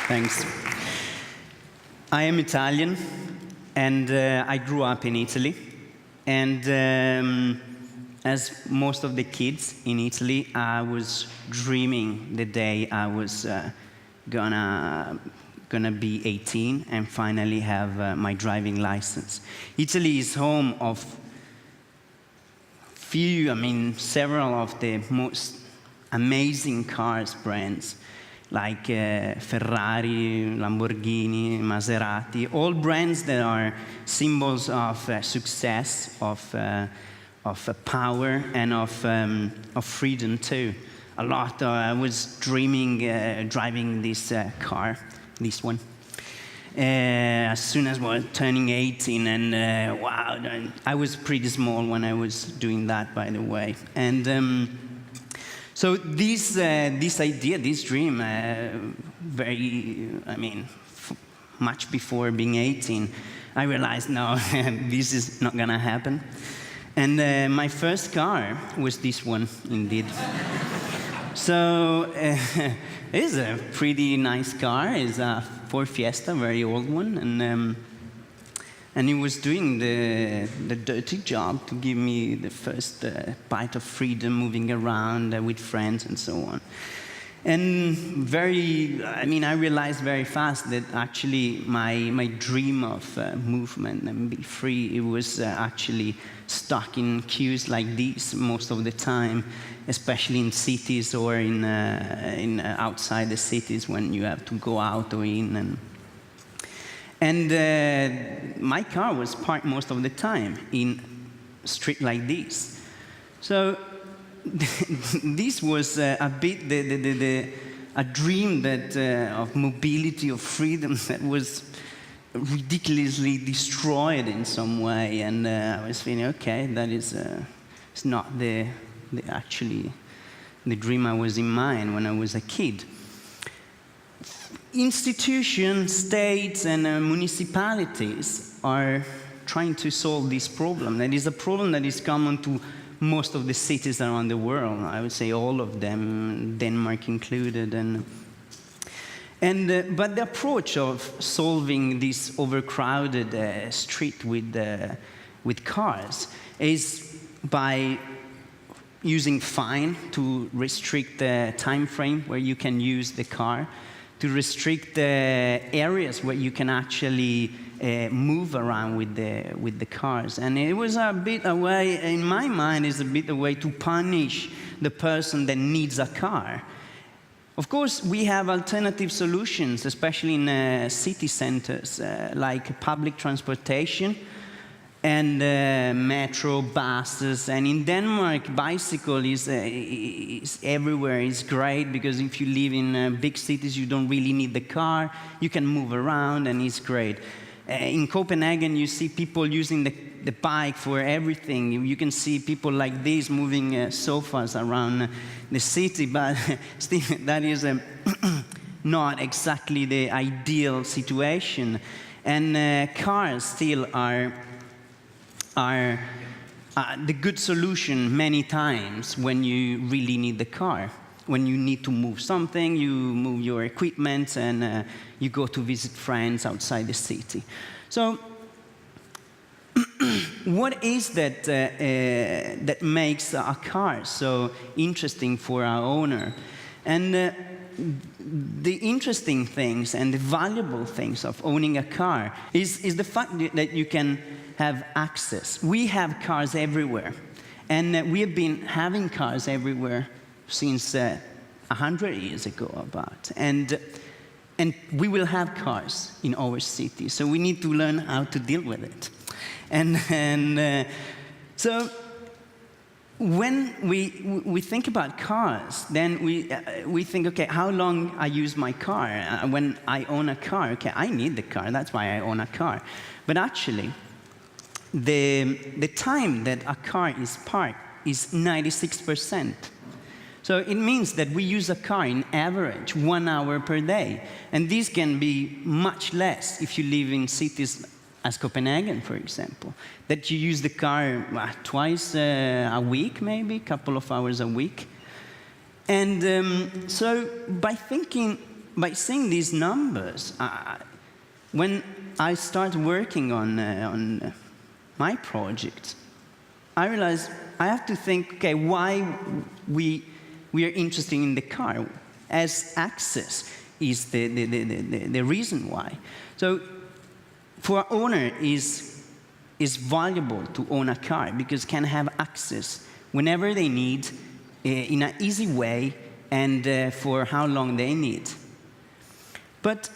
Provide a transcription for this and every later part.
Thanks. I am Italian, and I grew up in Italy. And as most of the kids in Italy, I was dreaming the day I was gonna be 18 and finally have my driving license. Italy is home of several of the most amazing cars brands, like Ferrari, Lamborghini, Maserati, all brands that are symbols of success, of power, and of freedom too. A lot. I was dreaming driving this car, this one, as soon as I was turning 18, and wow, I was pretty small when I was doing that, by the way. And so this idea, this dream, much before being 18, I realized, no, this is not gonna happen. And my first car was this one, indeed. So it's a pretty nice car. It's a Ford Fiesta, very old one, and it was doing the dirty job to give me the first bite of freedom, moving around with friends and so on. And I realized very fast that actually my dream of movement and be free, it was actually stuck in queues like these most of the time, especially in cities or in outside the cities when you have to go out or in. And my car was parked most of the time in street like this. So this was a bit a dream that of mobility, of freedom, that was ridiculously destroyed in some way. And I was thinking, okay, that is it's not actually the dream I was in mind when I was a kid. Institutions, states, and municipalities are trying to solve this problem. That is a problem that is common to most of the cities around the world. I would say all of them, Denmark included. But the approach of solving this overcrowded street with cars is by using fine to restrict the time frame where you can use the car, to restrict the areas where you can actually move around with the cars. And it was a bit a way, in my mind, is a bit a way to punish the person that needs a car. Of course, we have alternative solutions, especially in city centers, like public transportation and metro, buses. And in Denmark, bicycle is everywhere. It's great because if you live in big cities, you don't really need the car. You can move around, and it's great. In Copenhagen, you see people using the bike for everything. You can see people like this moving sofas around the city, but still, that is not exactly the ideal situation. And cars still are the good solution many times when you really need the car. When you need to move something, you move your equipment, and you go to visit friends outside the city. So what is that that makes a car so interesting for our owner? And the interesting things and the valuable things of owning a car is the fact that you can have access. We have cars everywhere, and we have been having cars everywhere since 100 years ago, about. And we will have cars in our city, so we need to learn how to deal with it. So when we think about cars, then we think, okay, how long I use my car? When I own a car, okay, I need the car, that's why I own a car. But actually, the time that a car is parked is 96%. So it means that we use a car in average 1 hour per day. And this can be much less if you live in cities as Copenhagen, for example, that you use the car twice a week, maybe, a couple of hours a week. And so by seeing these numbers, when I start working on my project, I realized I have to think, okay, why we are interested in the car, as access is the reason why. So for an owner, is valuable to own a car because can have access whenever they need, in an easy way, and for how long they need. But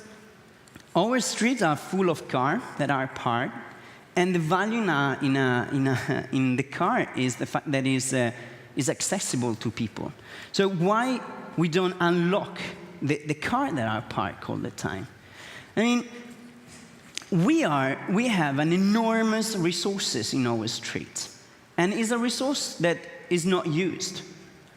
our streets are full of cars that are parked, and the value in the car is the fact that it is accessible to people. So why we don't unlock the car that are parked all the time? I mean, we have an enormous resources in our streets, and it's a resource that is not used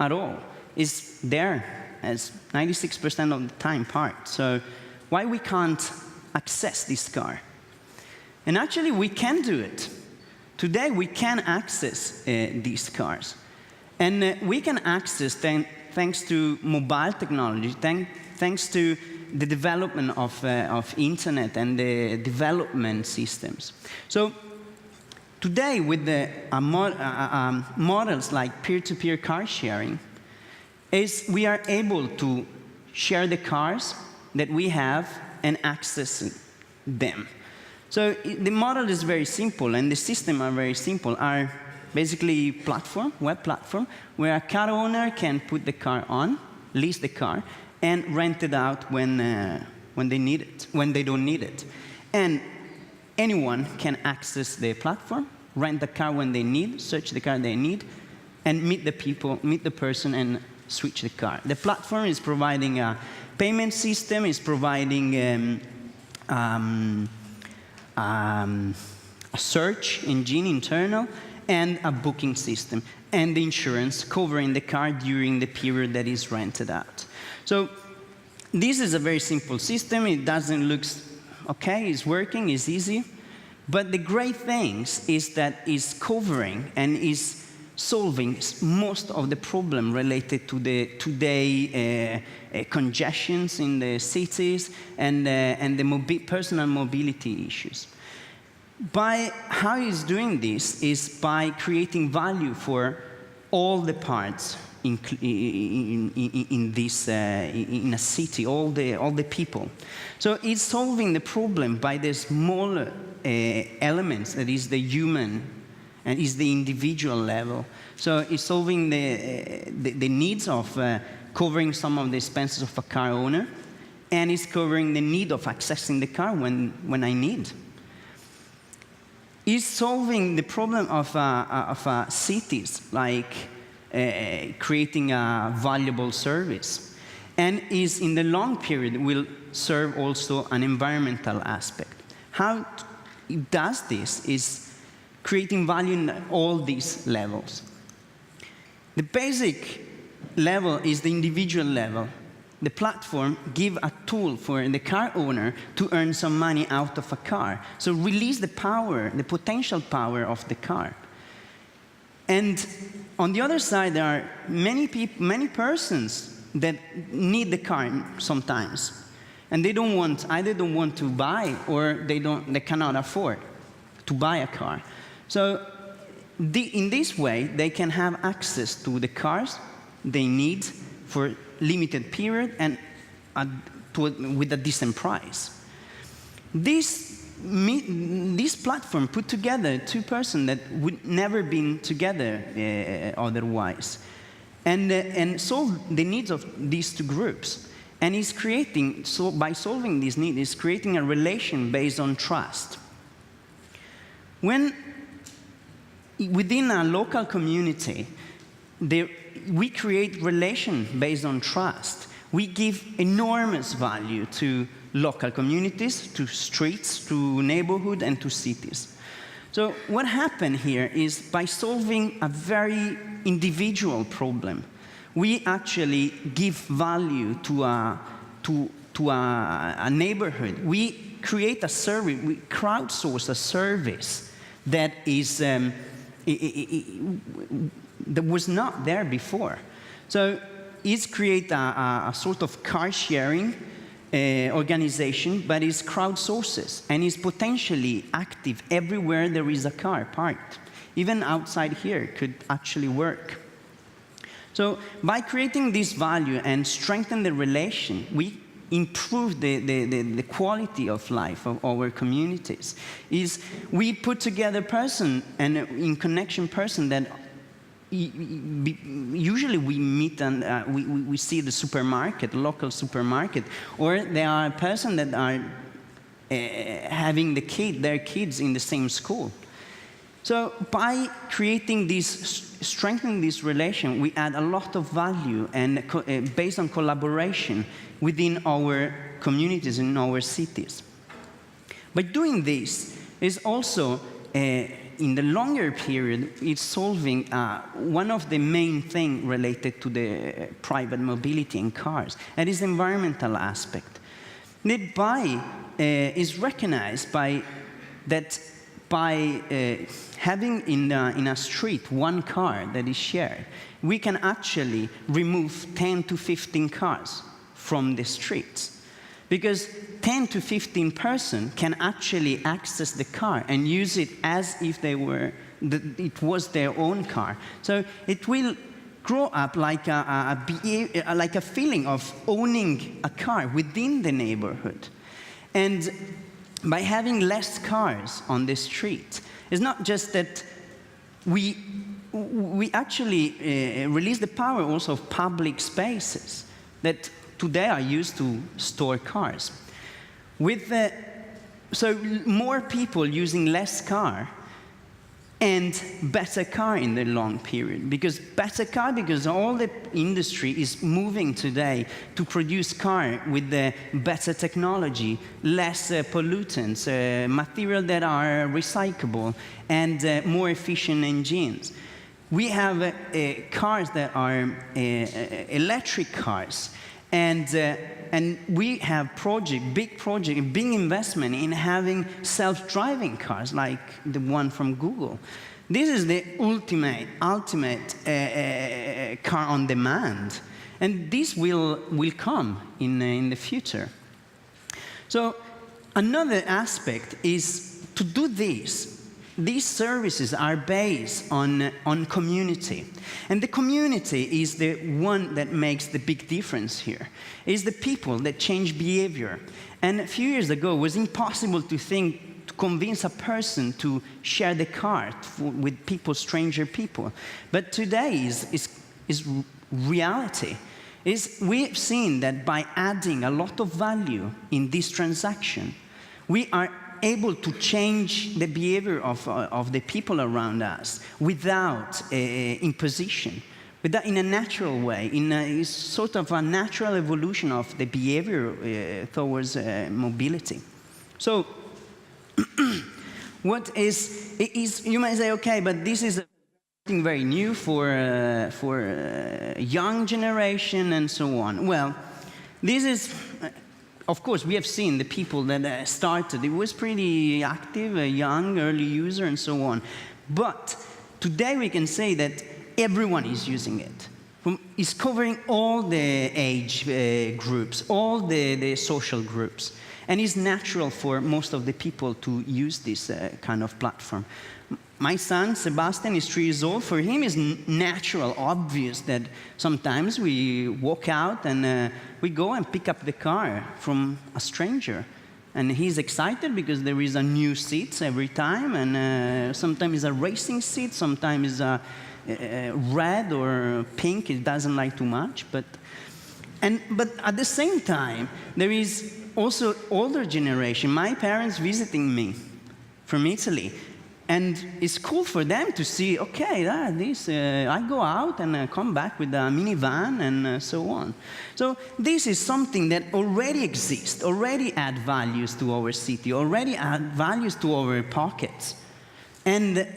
at all. It's there as 96% of the time parked. So why we can't access this car? And actually, we can do it. Today, we can access these cars. And we can access them thanks to mobile technology, thanks to the development of internet and the development systems. So today, with the models like peer-to-peer car sharing, we are able to share the cars that we have and access them. So the model is very simple, and the system are very simple. Are basically web platform, where a car owner can put the car on, lease the car, and rent it out when they need it, when they don't need it. And anyone can access the platform, rent the car when they need, search the car they need, and meet the person, and switch the car. The platform is providing a payment system, is providing a search engine internal, and a booking system, and the insurance covering the car during the period that is rented out. So this is a very simple system. It doesn't look okay, it's working, it's easy. But the great thing is that it's covering and is solving most of the problem related to the today congestions in the cities and the personal mobility issues. By how he's doing this is by creating value for all the parts in a city, all the people. So it's solving the problem by the smaller elements, that is the human and is the individual level. So it's solving the needs of covering some of the expenses of a car owner, and it's covering the need of accessing the car when I need. Is solving the problem of cities, like creating a valuable service, and is in the long period will serve also an environmental aspect. How it does this is creating value in all these levels. The basic level is the individual level. The platform gives a tool for the car owner to earn some money out of a car. So release the power, the potential power of the car. And on the other side, there are many persons that need the car sometimes. And they either don't want to buy, or they cannot afford to buy a car. So in this way, they can have access to the cars they need for limited period and with a decent price. This platform put together two persons that would never been together otherwise, and solve the needs of these two groups. And is creating, so by solving these needs, is creating a relation based on trust. When within a local community, we create relation based on trust. We give enormous value to local communities, to streets, to neighborhood, and to cities. So what happened here is, by solving a very individual problem, we actually give value to a neighborhood. We create a service, we crowdsource a service that is that was not there before. So it's create a sort of car sharing organization, but it's crowdsources and is potentially active everywhere there is a car parked. Even outside here could actually work. So by creating this value and strengthen the relation, we improve the quality of life of our communities. We put together person and in connection person that usually we meet and we see the supermarket, local supermarket, or there are a person that are having their kids in the same school. So by creating this, strengthening this relation, we add a lot of value and based on collaboration within our communities, in our cities. By doing this is also, in the longer period, it's solving one of the main things related to the private mobility in cars, and is the environmental aspect. The buy is recognized by having in a street one car that is shared, we can actually remove 10 to 15 cars from the streets. Because 10 to 15 persons can actually access the car and use it as if it was their own car. So it will grow up like a feeling of owning a car within the neighborhood. And by having less cars on the street, it's not just that we actually release the power also of public spaces that today are used to store cars. So more people using less car and better car in the long period. Because all the industry is moving today to produce car with the better technology, less pollutants, material that are recyclable, and more efficient engines. We have cars that are electric cars. And we have big investment in having self-driving cars like the one from Google. This is the ultimate car on demand, and this will come in the future. So another aspect is to do this. These services are based on community. And the community is the one that makes the big difference here. It's the people that change behavior. And a few years ago, it was impossible to convince a person to share the car with stranger people. But today is reality. We've seen that by adding a lot of value in this transaction, we are able to change the behavior of the people around us without imposition, in a natural way, it's sort of a natural evolution of the behavior towards mobility. So, you might say, okay, but this is something very new for young generation and so on. Well, this is. Of course, we have seen the people that started. It was pretty active, a young, early user, and so on. But today we can say that everyone is using it. It's covering all the age groups, all the social groups. And it's natural for most of the people to use this kind of platform. My son, Sebastian, is 3 years old. For him, it's natural, obvious that sometimes we walk out and we go and pick up the car from a stranger. And he's excited because there is a new seat every time. And sometimes it's a racing seat, sometimes it's a red or pink. He doesn't like too much. But at the same time, there is also older generation. My parents visiting me from Italy. And it's cool for them to see, okay, I go out and come back with a minivan and so on. So this is something that already exists, already add values to our city, already add values to our pockets. And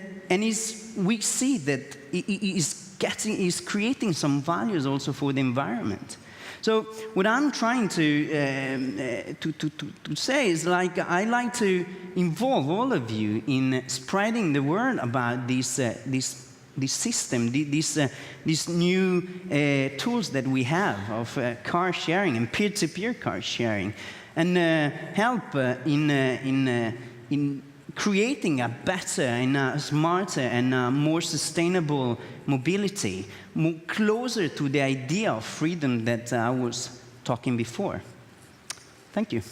we see that it is creating some values also for the environment. So what I'm trying to say is, like, I like to involve all of you in spreading the word about this system, these new tools that we have of car sharing and peer-to-peer car sharing, and help in creating a better and a smarter and a more sustainable mobility, more closer to the idea of freedom that I was talking before. Thank you.